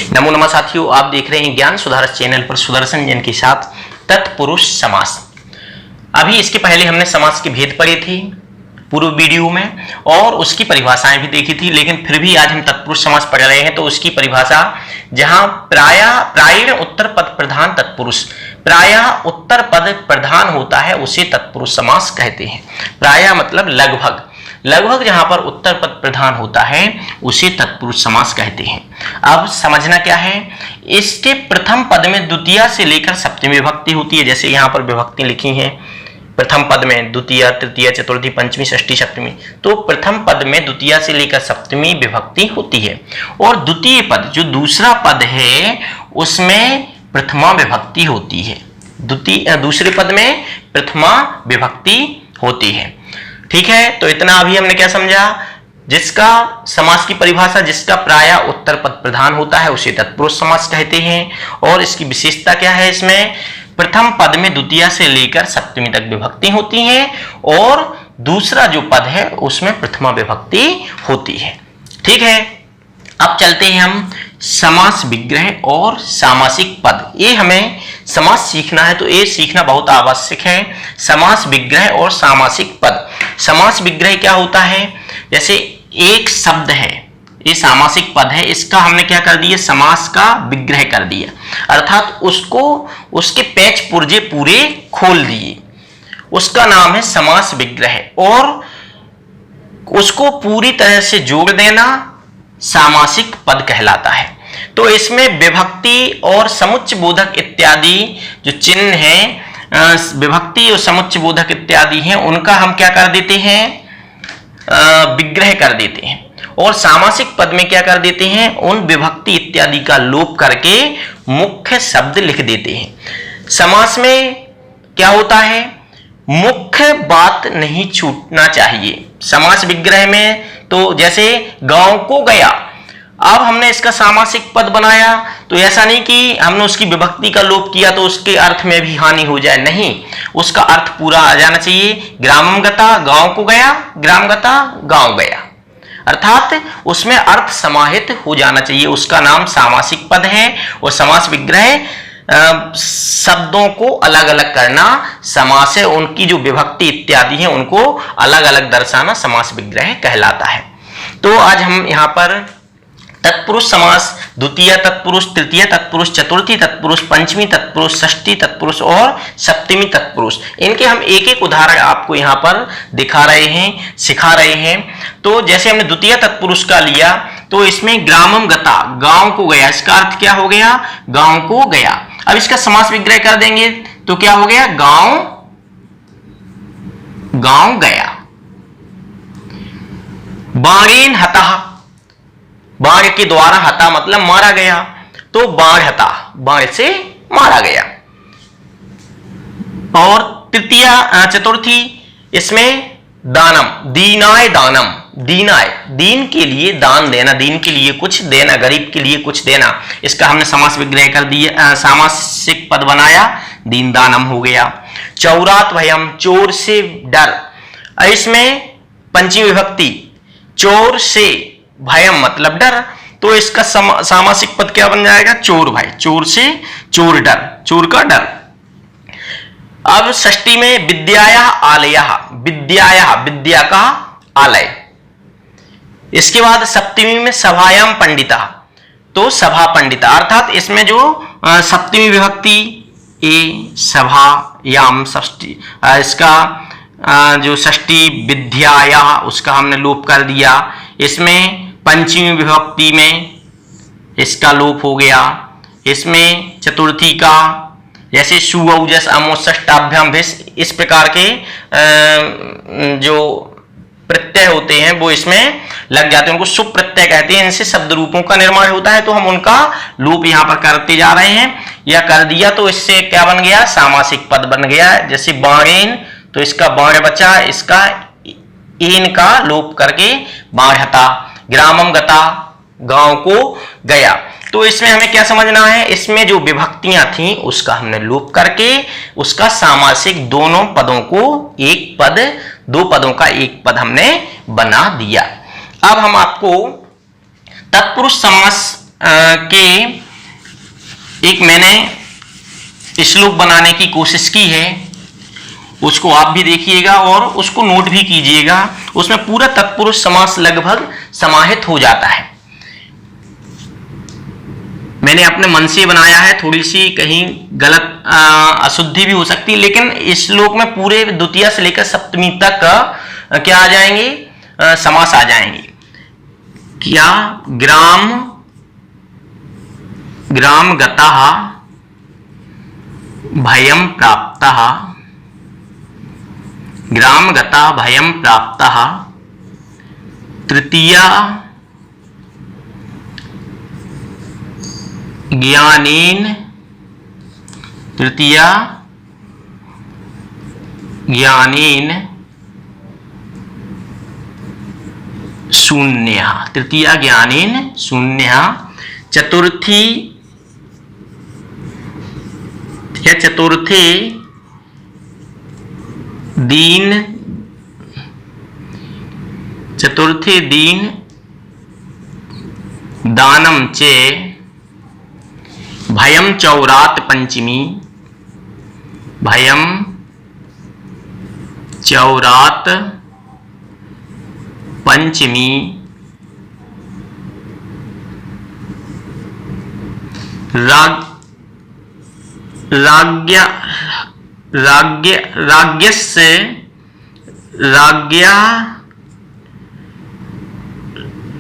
नमो नमः साथियों, आप देख रहे हैं ज्ञान सुधारक चैनल पर सुदर्शन जैन के साथ तत्पुरुष समास। अभी इसके पहले हमने समास के भेद पढ़े थे पूर्व वीडियो में और उसकी परिभाषाएं भी देखी थी, लेकिन फिर भी आज हम तत्पुरुष समास पढ़ रहे हैं। तो उसकी परिभाषा, जहां प्रायः उत्तर पद प्रधान तत्पुरुष, प्रायः उत्तर पद प्रधान होता है उसे तत्पुरुष समास कहते हैं। प्रायः मतलब लगभग, लगभग जहां पर उत्तर पद प्रधान होता है उसे तत्पुरुष समास कहते हैं। अब समझना क्या है, इसके प्रथम पद में द्वितीय से लेकर सप्तमी विभक्ति होती है। जैसे यहाँ पर विभक्ति लिखी है, प्रथम पद में द्वितीय, तृतीय, चतुर्थी, पंचमी, षष्ठी, सप्तमी। तो प्रथम पद में द्वितीय से लेकर सप्तमी विभक्ति होती है और द्वितीय पद जो दूसरा पद है उसमें प्रथमा विभक्ति होती है। दूसरे पद में प्रथमा विभक्ति होती है। ठीक है, तो इतना अभी हमने क्या समझा, जिसका समास की परिभाषा, जिसका प्रायः उत्तर पद प्रधान होता है उसे तत्पुरुष समास कहते हैं। और इसकी विशेषता क्या है, इसमें प्रथम पद में द्वितीय से लेकर सप्तमी तक विभक्ति होती है और दूसरा जो पद है उसमें प्रथमा विभक्ति होती है। ठीक है, अब चलते हैं हम समास विग्रह और सामासिक पद। ये हमें समास सीखना है तो ये सीखना बहुत आवश्यक है, समास विग्रह और सामासिक पद। समास विग्रह क्या होता है, जैसे एक शब्द है, ये सामासिक पद है, इसका हमने क्या कर दिया, समास का विग्रह कर दिया, अर्थात उसको उसके पेच पुर्जे पूरे खोल दिए, उसका नाम है समास विग्रह। और उसको पूरी तरह से जोड़ देना सामासिक पद कहलाता है। तो इसमें विभक्ति और समुच्चय बोधक इत्यादि जो चिन्ह हैं, विभक्ति और समुच्चय बोधक इत्यादि हैं, उनका हम क्या कर देते हैं, विग्रह कर देते हैं। और सामासिक पद में क्या कर देते हैं, उन विभक्ति इत्यादि का लोप करके मुख्य शब्द लिख देते हैं। समास में क्या होता है, मुख्य बात नहीं छूटना चाहिए। समास विग्रह में तो जैसे गांव को गया, अब हमने इसका सामासिक पद बनाया तो ऐसा नहीं कि हमने उसकी विभक्ति का लोप किया तो उसके अर्थ में भी हानि हो जाए, नहीं, उसका अर्थ पूरा आ जाना चाहिए। ग्रामम गता, गांव को गया, ग्राम गता, गांव गया, अर्थात उसमें अर्थ समाहित हो जाना चाहिए, उसका नाम सामासिक पद है। और समास विग्रह शब्दों को अलग अलग करना समास है, उनकी जो विभक्ति इत्यादि है उनको अलग अलग दर्शाना समास विग्रह कहलाता है। तो आज हम यहाँ पर तत्पुरुष समास, द्वितीय तत्पुरुष, तृतीय तत्पुरुष, चतुर्थी तत्पुरुष, पंचमी तत्पुरुष, षष्ठी तत्पुरुष और सप्तमी तत्पुरुष, इनके हम एक एक उदाहरण आपको यहाँ पर दिखा रहे हैं, सिखा रहे हैं। तो जैसे हमने द्वितीय तत्पुरुष का लिया तो इसमें ग्रामम गता, गांव को गया, इसका अर्थ क्या हो गया, गांव को गया। अब इसका समास विग्रह कर देंगे तो क्या हो गया, गांव, गांव गया। बाणेन हतः, बाण के द्वारा हता मतलब मारा गया, तो बाण हता, बाण से मारा गया। और तृतीय चतुर्थी, इसमें दानम, दीनाय दानम, दीनाय, दीन के लिए दान देना, दीन के लिए कुछ देना, गरीब के लिए कुछ देना, इसका हमने समास विग्रह कर दिया, सामासिक पद बनाया, दीन दानम हो गया। चौरात भयम, चोर से डर, इसमें पंचमी विभक्ति, चोर से भयम मतलब डर, तो इसका सामासिक पद क्या बन जाएगा, चोर भय, चोर से चोर डर, चोर का डर। अब षष्ठी में विद्याया आलयः, विद्याया विद्या का आलय। इसके बाद सप्तमी में सभायाम पंडिता, तो सभा पंडिता, अर्थात इसमें जो सप्तमी विभक्ति ए सभायाम, षष्ठी, इसका जो षष्ठी विद्याया उसका हमने लोप कर दिया। इसमें पंचमी विभक्ति में इसका लोप हो गया। इसमें चतुर्थी का जैसे सुऔजस अमोष्टाभ्याम भिष, इस प्रकार के जो प्रत्यय होते हैं वो इसमें लग जाते हैं, उनको शुभ प्रत्यय कहते हैं, इनसे शब्द रूपों का निर्माण होता है। तो हम उनका लोप यहाँ पर करते जा रहे हैं, या कर दिया तो इससे क्या बन गया, सामासिक पद बन गया। जैसे बाणेन, तो इसका बाण बचा, इसका एन का लोप करके बाण हता। ग्रामम गता, गांव को गया, तो इसमें हमें क्या समझना है, इसमें जो विभक्तियां थी उसका हमने लोप करके उसका सामासिक दोनों पदों को एक पद, दो पदों का एक पद हमने बना दिया। अब हम आपको तत्पुरुष समास के एक मैंने श्लोक बनाने की कोशिश की है, उसको आप भी देखिएगा और उसको नोट भी कीजिएगा। उसमें पूरा तत्पुरुष समास लगभग समाहित हो जाता है। मैंने अपने मन से बनाया है, थोड़ी सी कहीं गलत अशुद्धि भी हो सकती है, लेकिन इस श्लोक में पूरे द्वितीय से लेकर सप्तमी तक क्या आ जाएंगे, समास आ जाएंगे। क्या ग्राम गतः भयं प्राप्तः, ग्राम गतः भयं प्राप्तः, तृतीया ज्ञानेन, तृतीया ज्ञानेन शून्य, तृतीया ज्ञानेन शून्य, चतुर्थी या चतुर्थे दीन, चतुर्थे दीन दानम चे भयं चौरात पंचमी, भयं चौरात पंचमी, राज्ञस्य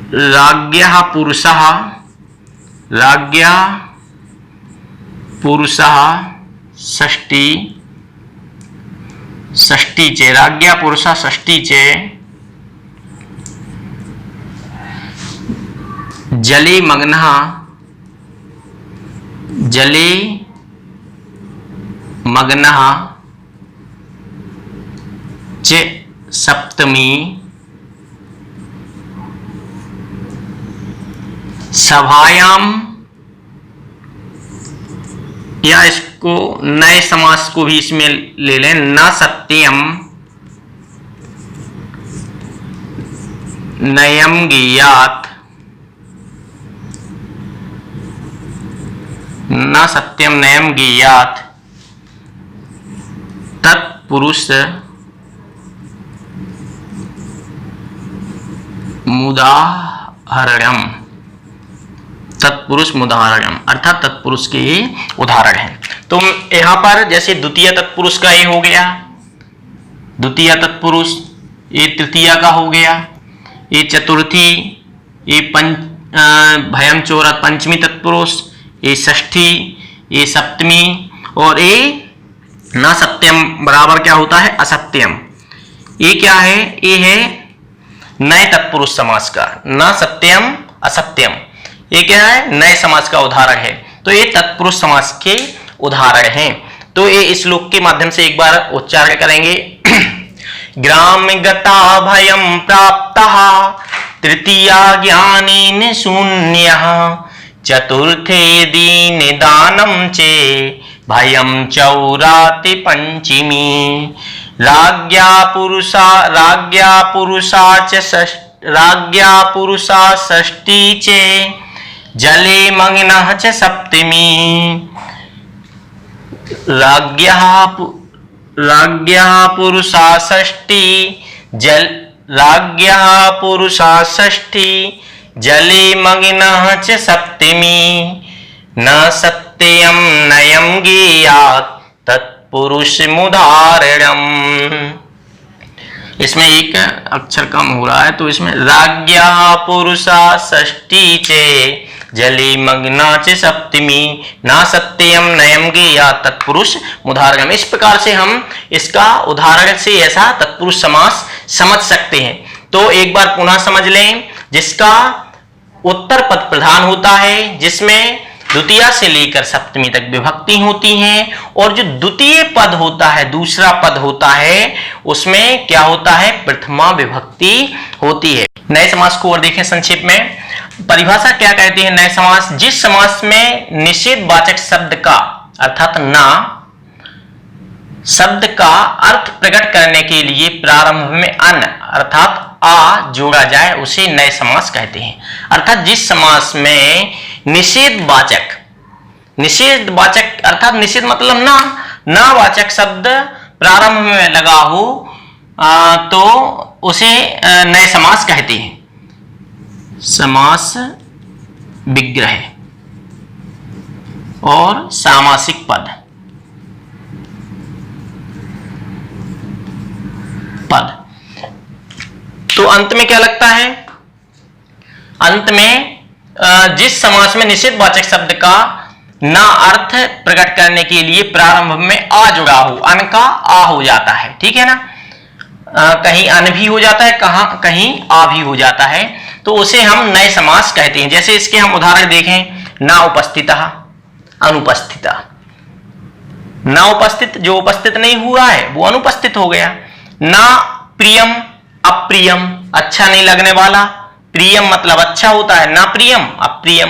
राज्ञः पुरुषः, राज्ञः पुरुषः षष्ठी, षष्ठी चे, राज्ञा पुरुषः षष्ठी चे, जले मग्नः, जले मग्नः च सप्तमी, सभायाम, या इसको नए समास को भी इसमें ले लें, न सत्यम नयम ज्ञात, न सत्यम नयम ज्ञात तत्पुरुष मुदाहरणम, तत्पुरुष मुदाहरणम अर्थात तत्पुरुष के उदाहरण हैं। तो यहां पर जैसे द्वितीय तत्पुरुष का ये हो गया, द्वितीय तत्पुरुष, ये तृतीया का हो गया, ये चतुर्थी, ये भयं चौरात पंचमी तत्पुरुष, ये षष्ठी, ये सप्तमी, और ये न सत्यम बराबर क्या होता है, असत्यम। ये क्या है, ये है नए तत्पुरुष समास का, न सत्यम असत्यम, ये क्या है, नए समास का उदाहरण है। तो ये तत्पुरुष समास के उदाहरण हैं। तो ये श्लोक के माध्यम से एक बार उच्चारण करेंगे। ग्राम गता भयं प्राप्तः, तृतीया ज्ञानेन शून्यः, चतुर्थे दीन दानं चे भयं चौराति पंचमी, राज्ञा पुरुषा षष्ठी चे, जले मग्नः च सप्तमी, राज्ञः पुरुषा षष्ठी, राज्ञः पुरुषा षष्ठी, जले मग्नः च सप्तमी, न सत्यं नयं ज्ञेयात् तत्पुरुष मुदाहरणम। इसमें एक अक्षर कम हो रहा है, तो इसमें राज्ञः पुरुषा षष्ठी चे, जले मग्ना च सप्तमी, न सत्यम नयम ज्ञेयात् तत्पुरुष मुदाहरणम। इस प्रकार से हम इसका उदाहरण से ऐसा तत्पुरुष समास समझ सकते हैं। तो एक बार पुनः समझ लें, जिसका उत्तर पद प्रधान होता है, जिसमें द्वितीय से लेकर सप्तमी तक विभक्ति होती हैं, और जो द्वितीय पद होता है, दूसरा पद होता है, उसमें क्या होता है, प्रथमा विभक्ति होती है। नए समास को और देखें संक्षेप में। परिभाषा क्या कहते हैं नए समास, जिस समास में निषेधवाचक शब्द का अर्थात ना शब्द का अर्थ प्रकट करने के लिए प्रारंभ में अन अर्थात आ जोड़ा जाए, उसे नए समास कहते हैं। अर्थात जिस समास में निषेधवाचक, निषेधवाचक अर्थात निषेध मतलब ना, ना वाचक शब्द प्रारंभ में लगा हो तो उसे नए समास कहते हैं। समास विग्रह और सामासिक पद, तो अंत में क्या लगता है, अंत में जिस समास में निषेधवाचक शब्द का ना अर्थ प्रकट करने के लिए प्रारंभ में आ जुड़ा हो, अन का आ हो जाता है, ठीक है ना, कहीं अन भी हो जाता है, कहीं आ भी हो जाता है, तो उसे हम नए समास कहते हैं। जैसे इसके हम उदाहरण देखें, ना उपस्थितः, अनुपस्थितः। ना उपस्थित, जो उपस्थित नहीं हुआ है वो अनुपस्थित हो गया। ना प्रियम, अप्रियम, अच्छा नहीं लगने वाला, प्रियम मतलब अच्छा होता है, ना प्रियम अप्रियम।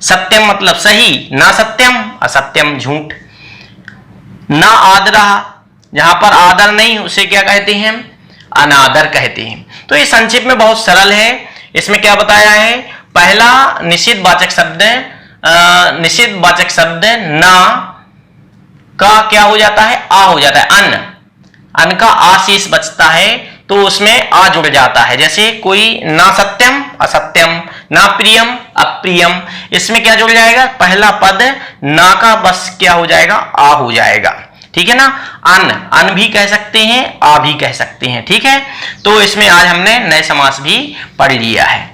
सत्यम मतलब सही, ना सत्यम असत्यम झूठ। ना आदरा, जहां पर आदर नहीं उसे क्या कहते हैं, अनादर कहते हैं। तो ये संक्षेप में बहुत सरल है। इसमें क्या बताया है, पहला निषेधवाचक शब्द, निषेधवाचक शब्द ना का क्या हो जाता है, आ हो जाता है, अन, अन का आ शेष बचता है तो उसमें आ जुड़ जाता है। जैसे कोई ना सत्यम असत्यम, ना प्रियम अप्रियम, इसमें क्या जुड़ जाएगा, पहला पद ना का बस क्या हो जाएगा, आ हो जाएगा, ठीक है ना। अन, अन भी कह सकते हैं, आ भी कह सकते हैं, ठीक है। तो इसमें आज हमने नए समास भी पढ़ लिया है।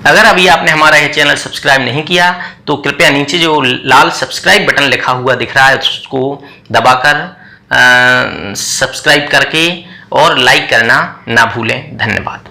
अगर अभी आपने हमारा यह चैनल सब्सक्राइब नहीं किया तो कृपया नीचे जो लाल सब्सक्राइब बटन लिखा हुआ दिख रहा है उसको दबाकर सब्सक्राइब करके और लाइक करना ना भूलें। धन्यवाद।